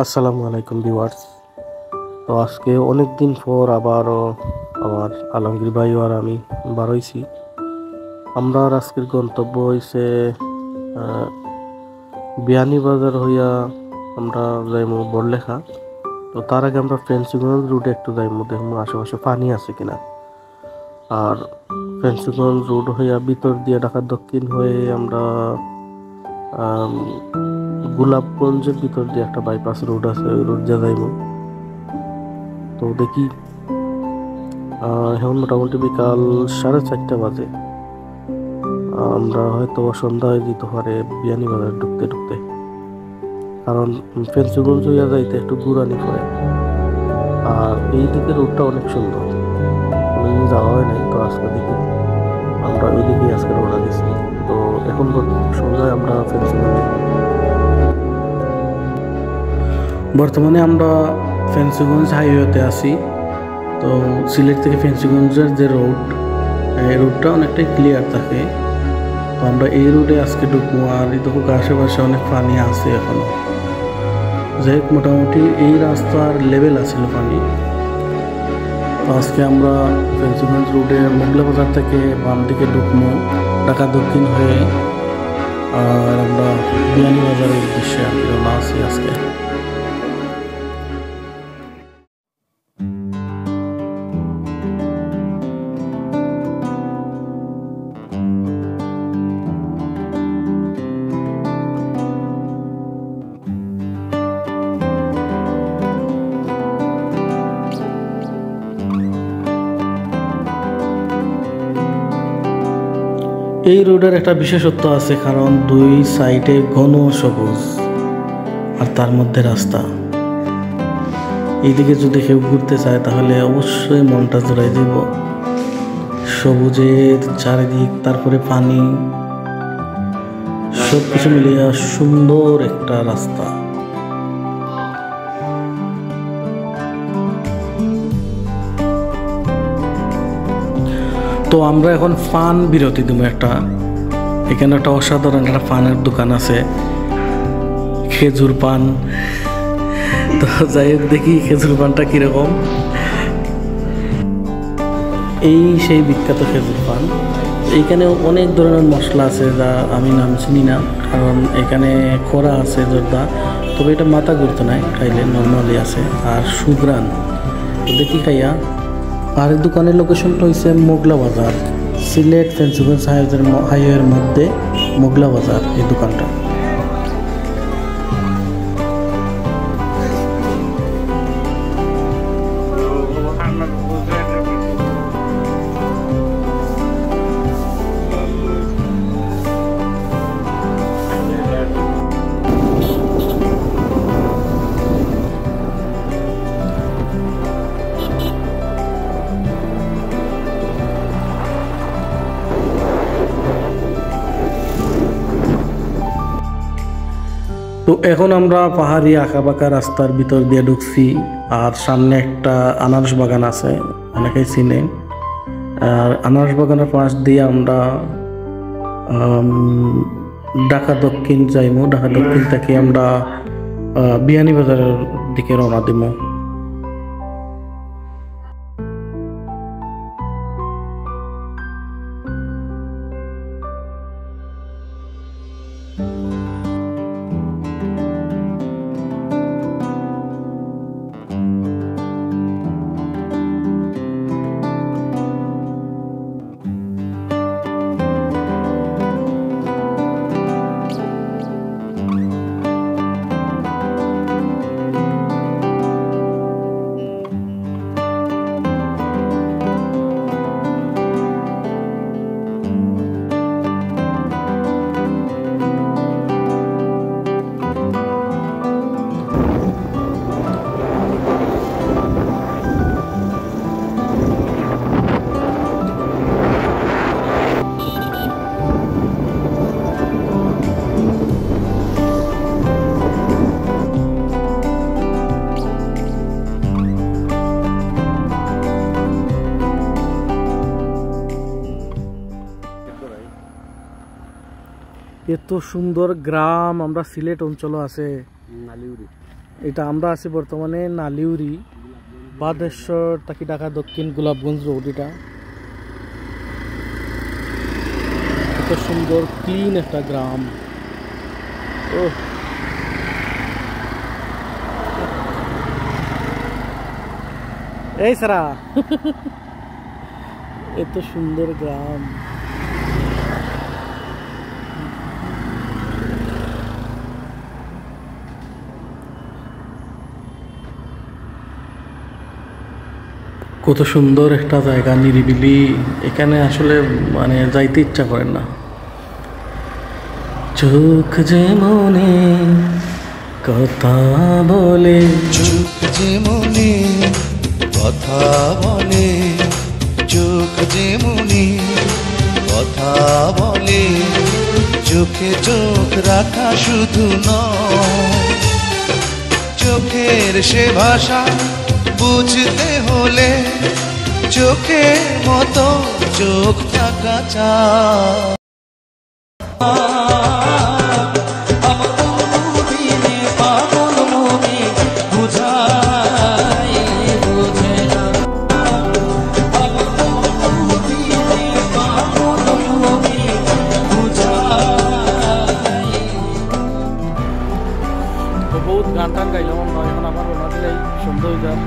আসসালামু আলাইকুম ভিউয়ার্স। তো আজকে অনেক দিন পর আবারও আমার আলমগীর ভাই আর আমি বার হইছি। আমরা আজকের গন্তব্য হইছে বিয়ানীবাজার হইয়া আমরা যাইমু বড়লেখা। তো তার আগে আমরা ফেন্সিগঞ্জ রুটে একটু যাইমু, দেখবো আশেপাশে পানি আছে কিনা। আর ফেন্সিগঞ্জ রুট হইয়া ভিতর দিয়ে ঢাকা দক্ষিণ হয়ে আমরা গোলাপগঞ্জের ভিতর দিয়ে একটা বাইপাস রোড আছে, ওই রোড দিয়ে যাইমু। তো দেখি এখন মোটামুটি বিকাল 4:30 বাজে। আমরা হয়তো সন্ধ্যা হয়ে যেতে পারে বিয়ানীবাজার ঢুকতে ঢুকতে, কারণ ফেন্সিগঞ্জ হইয়া যাইতে একটু ঘুরানি পড়ে। আর এই দিকে রোডটা অনেক সুন্দর, কোনোদিন যাওয়া হয় নাই। তো আজকে দেখি আমরা ওই দিকে আজকে রওনা দিচ্ছি। তো এখন সন্ধ্যায় আমরা ফেন্সিগঞ্জে, বর্তমানে আমরা ফেন্সিগঞ্জ হাইওয়েতে আছি। তো সিলেট থেকে ফেন্সিগঞ্জের যে রোড, এই রোডটা অনেকটাই ক্লিয়ার থাকে। তো আমরা এই রোডে আজকে ঢুকবো। আর এই দেখো আশেপাশে অনেক পানি আছে এখনো। যাই হোক, মোটামুটি এই রাস্তার লেভেল আছিল পানি। তো আজকে আমরা ফেন্সিগঞ্জ রোডে মোগলা বাজার থেকে বাম দিকে ঢুকবো ঢাকা দক্ষিণ হয়ে। আর আমরা বিয়ানীবাজারের উদ্দেশ্যে রওনা আছি আজকে। এই রোডের একটা বিশেষত্ব আছে, কারণ দুই সাইডে ঘন সবুজ আর তার মধ্যে রাস্তা। এইদিকে যদি কেউ ঘুরতে চায় তাহলে অবশ্যই মনটা জোড়াই দেব। সবুজের চারিদিক, তারপরে পানি, সবকিছু মিলিয়ে সুন্দর একটা রাস্তা। তো আমরা এখন পান বিরতি দেবো একটা। এখানে একটা অসাধারণ একটা পানের দোকান আছে, খেজুর পান। তো যাই হোক, দেখি খেজুর পানটা কিরকম। এই সেই বিখ্যাত খেজুর পান। এইখানে অনেক ধরনের মশলা আছে যা আমি নাম চিনি না, কারণ এখানে খরা আছে জর্দা। তবে এটা মাথা ঘুরতে নাই, খাইলে নর্মালি আছে। আর সুগ্রান, দেখি খাইয়া। আর এই দোকানের লোকেশনটা হচ্ছে মোগলা বাজার, সিলেট ফেন্সিগঞ্জ হাইওয়ের মধ্যে মোগলা বাজার এই দোকানটা। তো এখন আমরা পাহাড়ি আঁকাবাঁকা রাস্তার ভিতর দিয়ে ঢুকছি। আর সামনে একটা আনারস বাগান আছে, অনেকেই চিনে। আর আনারস বাগানের পাশ দিয়ে আমরা ঢাকা দক্ষিণ যাইমু। ঢাকা দক্ষিণ থেকে আমরা বিয়ানীবাজারের দিকে রওনা দিব। এত সুন্দর গ্রাম আমরা সিলেট অঞ্চল আছে এটা আমরা আছি বর্তমানে নালিউরি বাদেশ্বর তাকি ঢাকা দক্ষিণ গোলাপগঞ্জ রোড। এটা এত সুন্দর ক্লিন একটা গ্রাম। ও এই সারা এত সুন্দর গ্রাম। কত সুন্দর একটা জায়গা, নিরিবিলি। এখানে আসলে মানে যাইতে ইচ্ছা করেন না। চোখ যে মনে কথা বলে, চোখ যে মনে কথা বলে, চোখ যে মনে কথা বলে, চোখে চোখ রাখা শুধু নয়, চোখের সে ভাষা বুঝতে হলে চোখের মতো চোখ থাকা চাই। বহুত গান টান গাইলাম আমরা, এখন আমার ওনা দিলাই সুন্দর হয়ে যায়।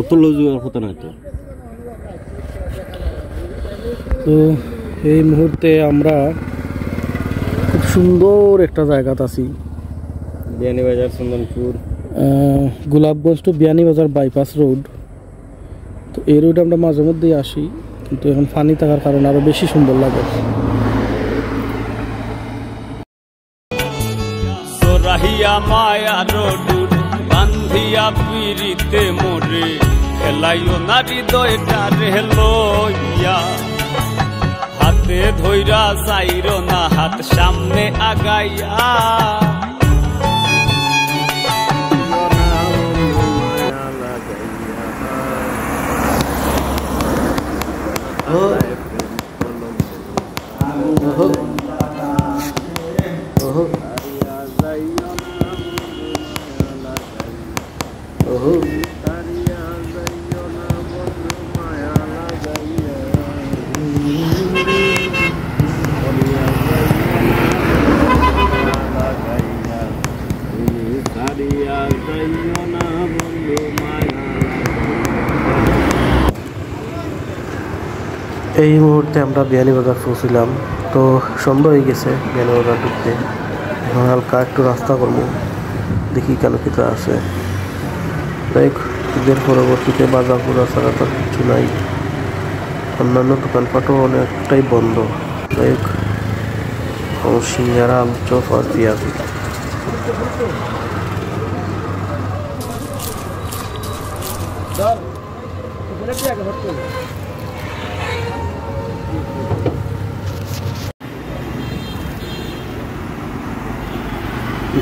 অত লজুয়ার কথা না তো। তো এই মুহূর্তে আমরা খুব সুন্দর একটা জায়গাতে আছি, Beanibazar Chandanpur Golapganj to Beanibazar bypass road. তো এই রোডে আমরা মাঝে মধ্যেই আসি, কিন্তু এখন পানি থাকার কারণে আরো বেশি সুন্দর লাগে। রাহিয়া মায়া রোডুর বান্ধিয়া পিরিতে মোরে খেলাইও নারী দয়টা রেলইয়া হাতে ধইরা যাইর না হাত সামনে আগাইয়া এই মুহূর্তে আমরা বিয়ানীবাজার পৌঁছিলাম। তো সন্ধ্যা হয়ে গেছে বিয়ানীবাজার ঢুকতে। এখন হালকা একটু রাস্তা করবো, দেখি কেন কিতা আছে। ঈদের পরবর্তীতে বাজার ঘোরা ছাড়া তো কিছু নাই, অন্যান্য দোকানপাটও অনেকটাই বন্ধ। যাই হোক, সিঙ্গারা, আলু চপ আর পেঁয়াজি।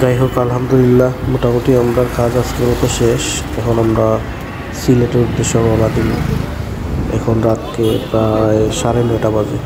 যাই হোক, আলহামদুলিল্লাহ মোটামুটি আমরা কাজ আজকের মতো শেষ। এখন আমরা সিলেটের উদ্দেশ্যে রওনা দিল। এখন রাতকে প্রায় 9:30 বাজে।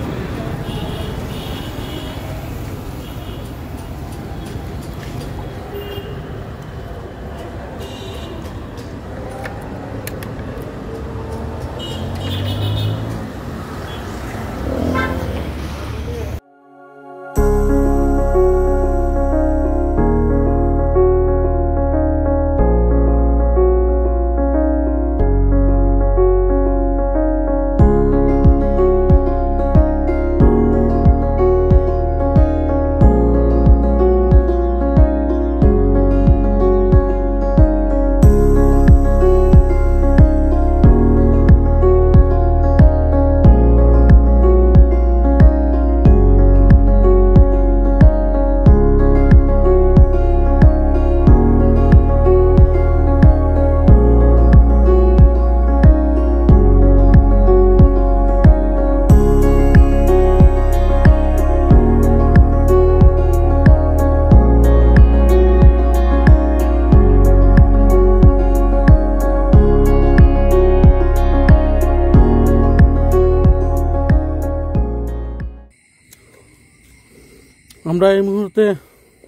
আমরা এই মুহূর্তে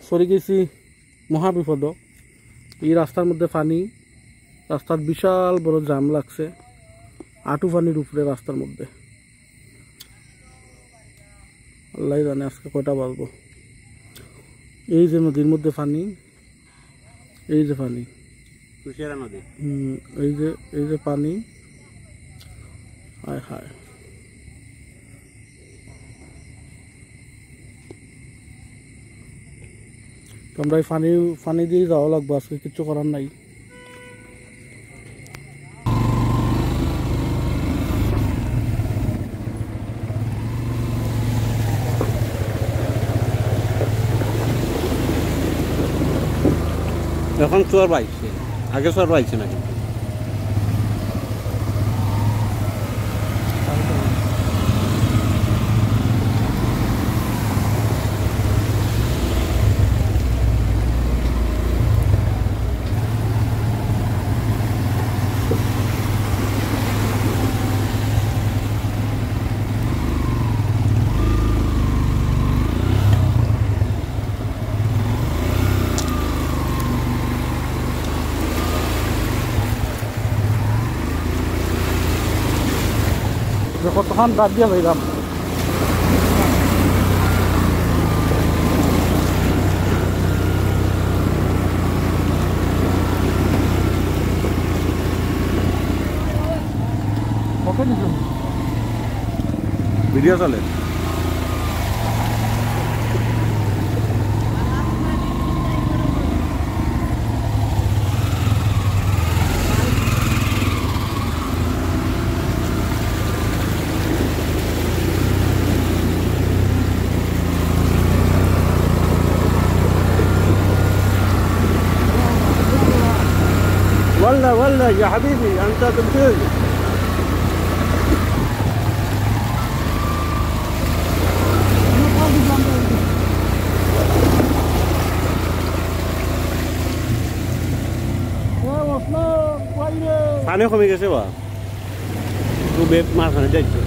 সরে গেছি মহাবিপদ। এই রাস্তার মধ্যে পানি, রাস্তার বিশাল বড় জাম লাগছে, আঁটু পানির উপরে রাস্তার মধ্যে। আল্লাহ জানে আজকে কয়টা বাজবো। এই যে নদীর মধ্যে পানি, এই যে পানি, নদী, এই যে পানি, হায় হায়। আমরা এই পানি দিয়ে যাওয়া লাগবো, আজকে কিচ্ছু করার নাই। এখন চোর বাইছে, আগে চোর বাইছে না কিন্তু। কতক্ষণ রাত দিয়ে ভাইলাম। ভিডিও চলে। والله يا حبيبي انت تمثيل. পানি কমে গেছে বা বেদ মাঝখানে যাচ্ছে।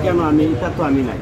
কেন আমি এটা তো আমি নাই।